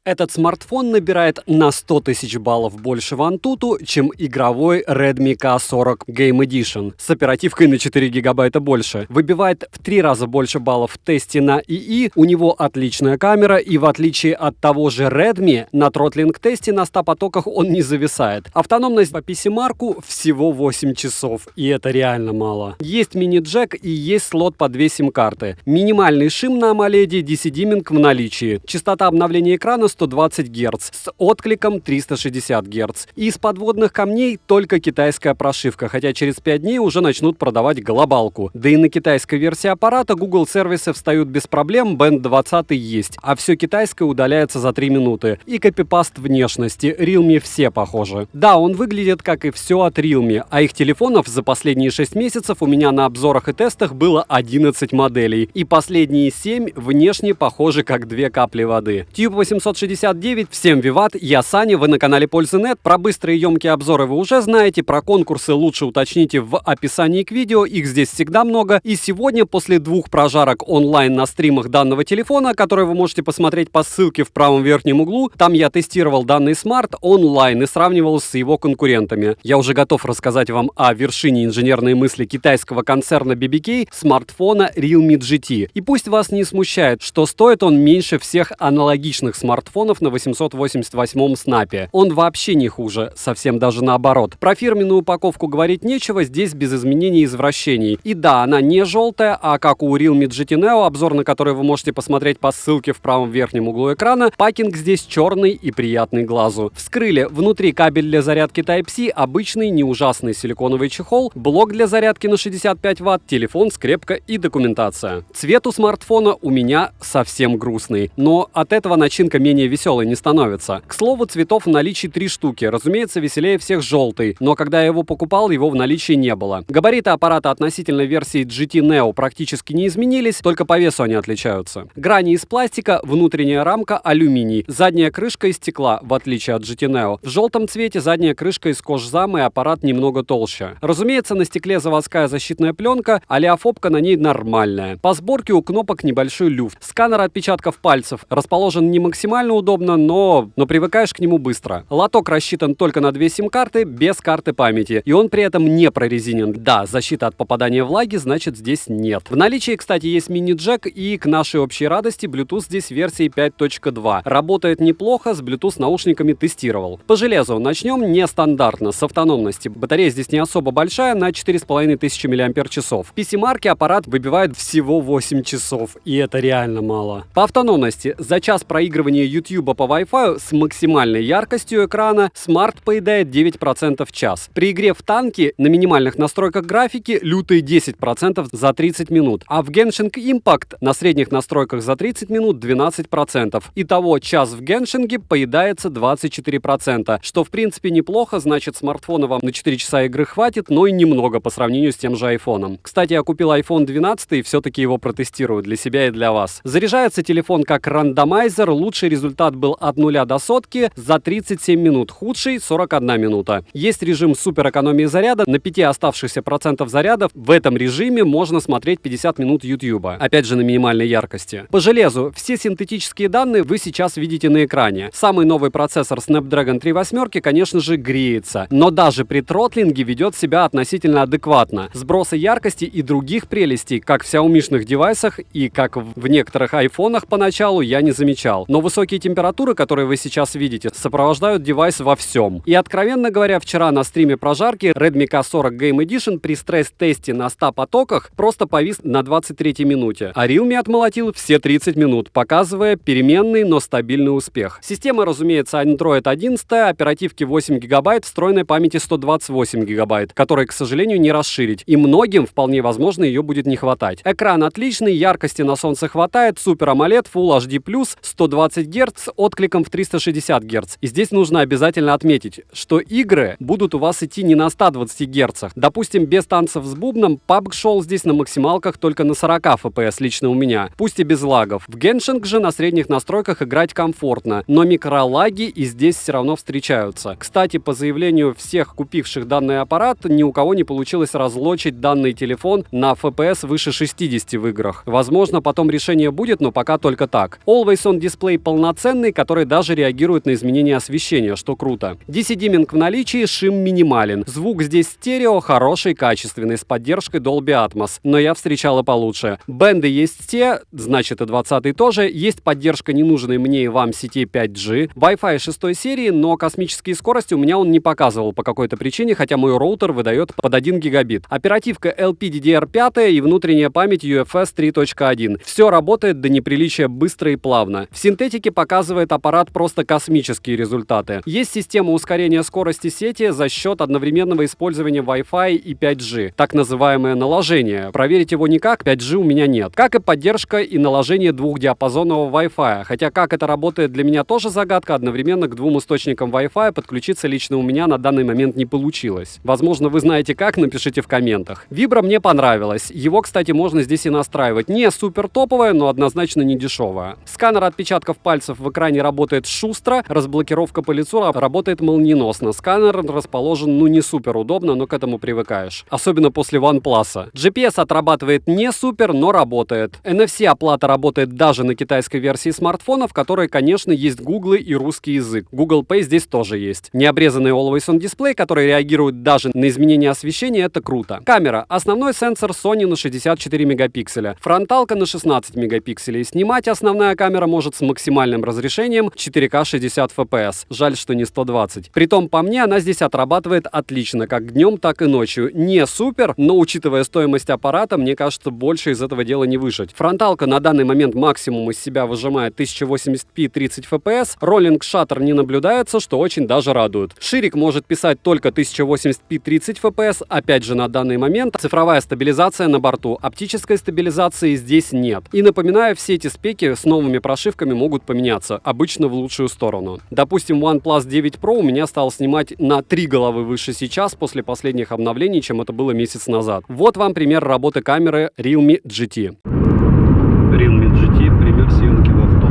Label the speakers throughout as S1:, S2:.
S1: Этот смартфон набирает на 100 тысяч баллов больше в Antutu, чем игровой Redmi K40 Game Edition с оперативкой на 4 гигабайта больше. Выбивает в 3 раза больше баллов в тесте на ИИ, у него отличная камера, и в отличие от того же Redmi, на тротлинг-тесте на 100 потоках он не зависает. Автономность по PC-марку всего 8 часов, и это реально мало. Есть мини-джек и есть слот по 2 сим-карты. Минимальный шим на AMOLED DC-димминг в наличии. Частота обновления экрана 120 Гц с откликом 360 Гц. И из подводных камней только китайская прошивка, хотя через 5 дней уже начнут продавать глобалку. Да и на китайской версии аппарата Google сервисы встают без проблем, Band 20 есть, а все китайское удаляется за 3 минуты. И копипаст внешности, Realme все похожи. Да, он выглядит как и все от Realme, а их телефонов за последние 6 месяцев у меня на обзорах и тестах было 11 моделей, и последние 7 внешне похожи как 2 капли воды. Tube 869, всем виват, я Саня, вы на канале Пользы.нет. Про быстрые и емкие обзоры вы уже знаете, про конкурсы лучше уточните в описании к видео, их здесь всегда много. И сегодня, после 2 прожарок онлайн на стримах данного телефона, которые вы можете посмотреть по ссылке в правом верхнем углу, там я тестировал данный смарт онлайн и сравнивал с его конкурентами. Я уже готов рассказать вам о вершине инженерной мысли китайского концерна BBK, смартфона Realme GT. И пусть вас не смущает, что стоит он меньше всех аналогичных смартфонов на 888-м снапе. Он вообще не хуже, совсем даже наоборот. Про фирменную упаковку говорить нечего, здесь без изменений и извращений. И да, она не желтая, а как у Realme GT Neo, обзор на который вы можете посмотреть по ссылке в правом верхнем углу экрана, пакинг здесь черный и приятный глазу. Вскрыли внутри кабель для зарядки Type-C, обычный, не ужасный силиконовый чехол, блок для зарядки на 65 Вт, телефон, скрепка и документация. Цвет у смартфона у меня совсем грустный, но от этого начинка менее веселой не становится. К слову, цветов в наличии 3 штуки. Разумеется, веселее всех желтый, но когда я его покупал, его в наличии не было. Габариты аппарата относительно версии GT Neo практически не изменились, только по весу они отличаются. Грани из пластика, внутренняя рамка алюминий, задняя крышка из стекла, в отличие от GT Neo. В желтом цвете задняя крышка из кожзама и аппарат немного толще. Разумеется, на стекле заводская защитная пленка, олеофобка на ней нормальная. По сборке у кнопок небольшой люфт. Сканер отпечатков пальцев расположен не максимально удобно, но привыкаешь к нему быстро. Лоток рассчитан только на 2 сим-карты, без карты памяти, и он при этом не прорезинен. Да, защита от попадания влаги, значит, здесь нет. В наличии, кстати, есть мини-джек, и к нашей общей радости Bluetooth здесь версии 5.2. Работает неплохо, с Bluetooth наушниками тестировал. По железу начнем нестандартно, с автономности. Батарея здесь не особо большая, на 4500 мАч. В PC-марке аппарат выбивает всего 8 часов, и это реально мало. По автономности, за час проигрывания YouTube по Wi-Fi с максимальной яркостью экрана смарт поедает 9% в час. При игре в танки на минимальных настройках графики лютые 10% за 30 минут, а в Genshin Impact на средних настройках за 30 минут 12%. Итого час в Геншинге поедается 24%, что в принципе неплохо, значит смартфона вам на 4 часа игры хватит, но и немного по сравнению с тем же айфоном. Кстати, я купил iPhone 12 и все-таки его протестирую для себя и для вас. Заряжается телефон как рандомайзер, лучший результат был от 0 до сотки за 37 минут, худший 41 минута. Есть режим супер экономии заряда, на 5 оставшихся процентов заряда в этом режиме можно смотреть 50 минут YouTube, опять же на минимальной яркости. По железу, все синтетические данные вы сейчас видите на экране. Самый новый процессор Snapdragon 3 восьмерки, конечно же, греется, но даже при тротлинге ведет себя относительно адекватно. Сброса яркости и других прелестей, как в Xiaomi-шных девайсах и как в некоторых айфонах поначалу, я не замечал. Но высокие температуры, которые вы сейчас видите, сопровождают девайс во всем. И откровенно говоря, вчера на стриме прожарки Redmi K40 Game Edition при стресс-тесте на 100 потоках просто повис на 23-й минуте, а Realme отмолотил все 30 минут, показывая переменный, но стабильный успех. Система, разумеется, Android 11, оперативки 8 ГБ, встроенной памяти 128 ГБ, которой, к сожалению, не расширить, и многим вполне возможно ее будет не хватать. Экран отличный, яркости на солнце хватает, Super AMOLED, Full HD+, 120 Гц с откликом в 360 Гц. И здесь нужно обязательно отметить, что игры будут у вас идти не на 120 Гц. Допустим, без танцев с бубном, PUBG шел здесь на максималках только на 40 FPS лично у меня, пусть и без лагов. В Genshin же на средних настройках играть комфортно, но микролаги и здесь все равно встречаются. Кстати, по заявлению всех купивших данный аппарат, ни у кого не получилось разлочить данный телефон на FPS выше 60 в играх. Возможно, потом решение будет, но пока только так. Always On Display полноценный полноценный, который даже реагирует на изменения освещения, что круто. DC-димминг в наличии, шим минимален. Звук здесь стерео, хороший, качественный, с поддержкой Dolby Atmos, но я встречал и получше. Бенды есть те, значит и 20-й тоже, есть поддержка ненужной мне и вам сетей 5G, Wi-Fi 6 серии, но космические скорости у меня он не показывал по какой-то причине, хотя мой роутер выдает под 1 гигабит. Оперативка LPDDR5 и внутренняя память UFS 3.1. Все работает до неприличия быстро и плавно. В синтетике показывает аппарат просто космические результаты. Есть система ускорения скорости сети за счет одновременного использования Wi-Fi и 5G, так называемое наложение. Проверить его никак, 5G у меня нет. Как и поддержка и наложение двухдиапазонного Wi-Fi, хотя как это работает для меня тоже загадка, одновременно к двум источникам Wi-Fi подключиться лично у меня на данный момент не получилось. Возможно, вы знаете как, напишите в комментах. Вибра мне понравилось. Его, кстати, можно здесь и настраивать. Не супер топовое, но однозначно не дешевое. Сканер отпечатков пальцев в экране работает шустро, разблокировка по лицу работает молниеносно. Сканер расположен не супер удобно, но к этому привыкаешь. Особенно после OnePlus. GPS отрабатывает не супер, но работает. NFC-оплата работает даже на китайской версии смартфона, в которой, конечно, есть Google и русский язык. Google Pay здесь тоже есть. Необрезанный Always On Display, который реагирует даже на изменение освещения, это круто. Камера. Основной сенсор Sony на 64 мегапикселя. Фронталка на 16 мегапикселей. Снимать основная камера может с максимальным разрешением 4К 60 FPS. Жаль, что не 120. Притом, по мне, она здесь отрабатывает отлично, как днем, так и ночью. Не супер, но учитывая стоимость аппарата, мне кажется, больше из этого дела не выжить. Фронталка на данный момент максимум из себя выжимает 1080p 30 FPS. Роллинг шаттер не наблюдается, что очень даже радует. Ширик может писать только 1080p 30 FPS, опять же на данный момент. Цифровая стабилизация на борту. Оптической стабилизации здесь нет. И напоминаю, все эти спеки с новыми прошивками могут поменяться, обычно в лучшую сторону. Допустим, OnePlus 9 Pro у меня стал снимать на 3 головы выше сейчас после последних обновлений, чем это было месяц назад. Вот вам пример работы камеры Realme GT. Realme GT, пример съемки в авто.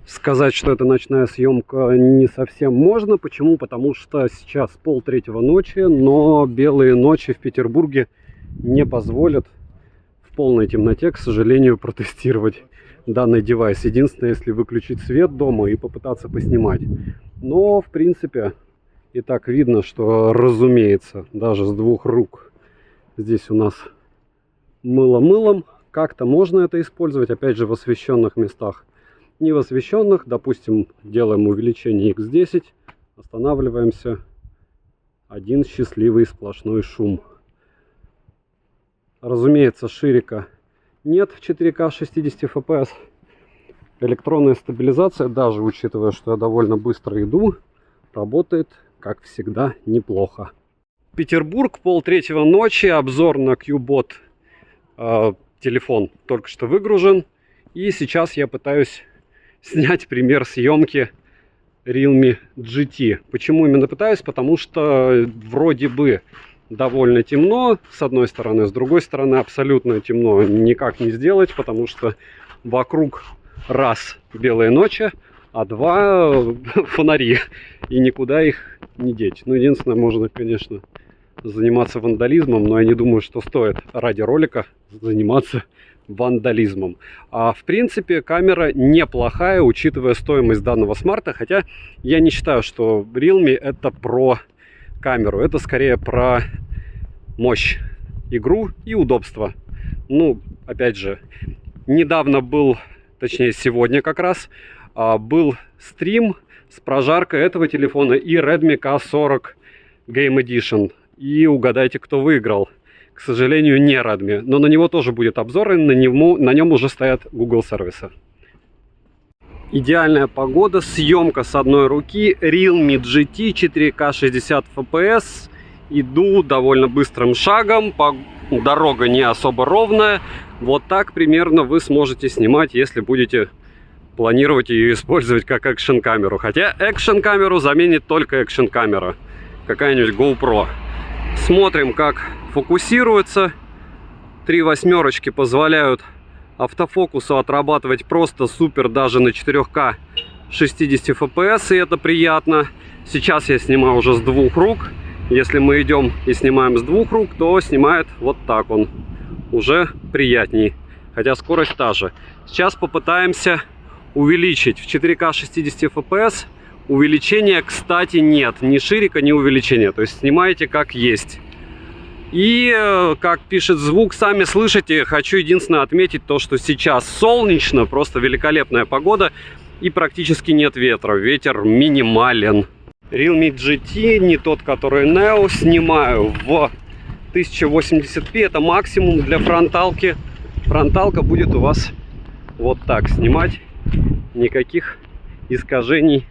S1: Сказать, что это ночная съемка, не совсем можно. Почему? Потому что сейчас 2:30 ночи, но белые ночи в Петербурге не позволят в полной темноте, к сожалению, протестировать данный девайс. Единственное, если выключить свет дома и попытаться поснимать. Но, в принципе, и так видно, что, разумеется, даже с двух рук здесь у нас мыло мылом. Как-то можно это использовать, опять же, в освещенных местах. Не в освещенных, допустим, делаем увеличение x10, останавливаемся, один счастливый сплошной шум. Разумеется, ширика нет в 4К 60 FPS. Электронная стабилизация, даже учитывая, что я довольно быстро иду, работает, как всегда, неплохо. Петербург, 2:30 ночи, обзор на Qbot. Телефон только что выгружен. И сейчас я пытаюсь снять пример съемки Realme GT. Почему именно пытаюсь? Потому что вроде бы довольно темно, с одной стороны, с другой стороны абсолютно темно никак не сделать, потому что вокруг раз белые ночи, а два фонари, и никуда их не деть. Ну, единственное, можно, конечно, заниматься вандализмом, но я не думаю, что стоит ради ролика заниматься вандализмом. А в принципе камера неплохая, учитывая стоимость данного смарта, хотя я не считаю, что Realme это про камеру, это скорее про мощь, игру и удобство. Ну, опять же, недавно был, точнее сегодня как раз, был стрим с прожаркой этого телефона и Redmi K40 Game Edition. И угадайте, кто выиграл. К сожалению, не Redmi, но на него тоже будет обзор, и на нем уже стоят Google сервисы. Идеальная погода, съемка с одной руки, Realme GT 4К 60 FPS. Иду довольно быстрым шагом, дорога не особо ровная. Вот так примерно вы сможете снимать, если будете планировать ее использовать как экшн-камеру. Хотя экшн-камеру заменит только экшн-камера, какая-нибудь GoPro. Смотрим, как фокусируется. 3 восьмерочки позволяют автофокусу отрабатывать просто супер даже на 4К 60 FPS, и это приятно. Сейчас я снимаю уже с двух рук, Если мы идем и снимаем с двух рук, то снимает вот так он. Уже приятней. Хотя скорость та же. Сейчас попытаемся увеличить в 4К 60 FPS. Увеличения, кстати, нет. Ни ширика, ни увеличения. То есть снимаете как есть. И, как пишет звук, сами слышите, хочу единственное отметить то, что сейчас солнечно, просто великолепная погода и практически нет ветра. Ветер минимален. Realme GT, не тот, который Neo, снимаю в 1080p. Это максимум для фронталки. Фронталка будет у вас вот так снимать. Никаких искажений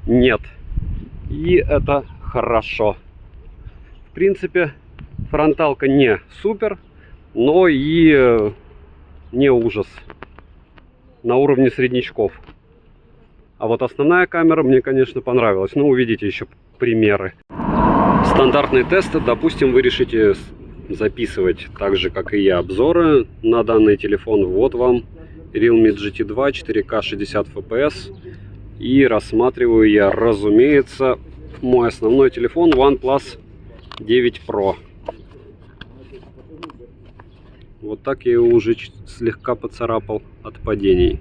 S1: нет. И это хорошо. В принципе, фронталка не супер, но и не ужас. На уровне среднячков. А вот основная камера мне, конечно, понравилась. Ну, увидите еще примеры. Стандартные тесты, допустим, вы решите записывать так же, как и я, обзоры на данный телефон. Вот вам Realme GT 2, 4К 60 FPS. И рассматриваю я, разумеется, мой основной телефон OnePlus 9 Pro. Вот так я его уже слегка поцарапал от падений.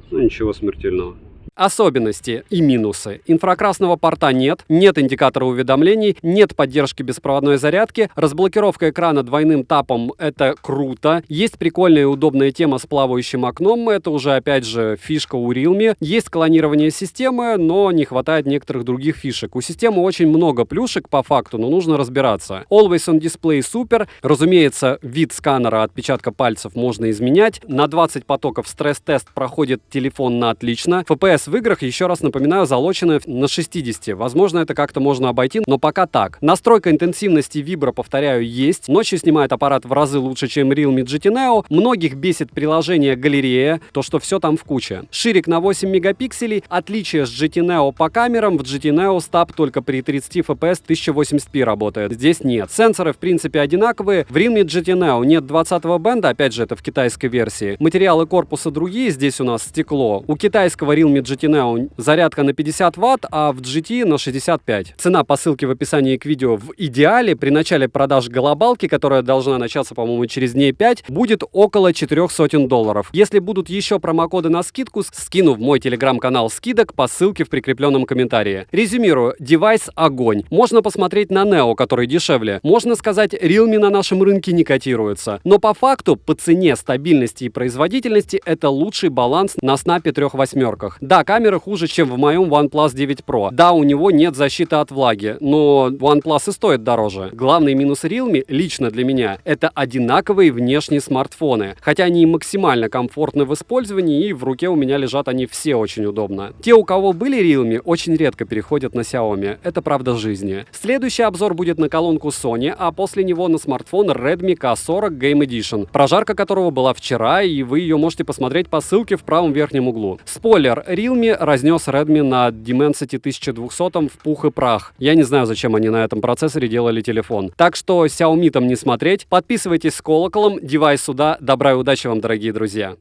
S1: Ну, ничего смертельного. Особенности и минусы. Инфракрасного порта нет, нет индикатора уведомлений, нет поддержки беспроводной зарядки, разблокировка экрана двойным тапом — это круто. Есть прикольная и удобная тема с плавающим окном, это уже опять же фишка у Realme. Есть клонирование системы, но не хватает некоторых других фишек. У системы очень много плюшек по факту, но нужно разбираться. Always on Display супер. Разумеется, вид сканера отпечатка пальцев можно изменять. На 20 потоков стресс-тест проходит телефон на отлично. FPS в играх, еще раз напоминаю, залочены на 60. Возможно, это как-то можно обойти, но пока так. Настройка интенсивности вибро, повторяю, есть. Ночью снимает аппарат в разы лучше, чем Realme GT Neo. Многих бесит приложение галерея, то, что все там в куче. Ширик на 8 мегапикселей. Отличие с GT Neo по камерам. В GT Neo стаб только при 30 FPS 1080p работает. Здесь нет. Сенсоры, в принципе, одинаковые. В Realme GT Neo нет 20-го бенда, опять же, это в китайской версии. Материалы корпуса другие, здесь у нас стекло. У китайского Realme GT Neo зарядка на 50 Вт, а в GT на 65. Цена по ссылке в описании к видео в идеале при начале продаж глобалки, которая должна начаться, по-моему, через дней 5, будет около $400. Если будут еще промокоды на скидку, скину в мой телеграм-канал скидок по ссылке в прикрепленном комментарии. Резюмирую, девайс огонь. Можно посмотреть на Neo, который дешевле. Можно сказать, Realme на нашем рынке не котируется. Но по факту, по цене, стабильности и производительности, это лучший баланс на снапе 3 восьмерках. Да, камера хуже, чем в моем OnePlus 9 Pro. Да, у него нет защиты от влаги, но OnePlus и стоит дороже. Главный минус Realme, лично для меня, это одинаковые внешние смартфоны. Хотя они и максимально комфортны в использовании, и в руке у меня лежат они все очень удобно. Те, у кого были Realme, очень редко переходят на Xiaomi. Это правда жизни. Следующий обзор будет на колонку Sony, а после него на смартфон Redmi K40 Game Edition, прожарка которого была вчера, и вы ее можете посмотреть по ссылке в правом верхнем углу. Спойлер, Realme разнес Redmi на Dimensity 1200 в пух и прах. Я не знаю, зачем они на этом процессоре делали телефон. Так что Xiaomi там не смотреть. Подписывайтесь с колоколом, девайс сюда. Добра и удачи вам, дорогие друзья.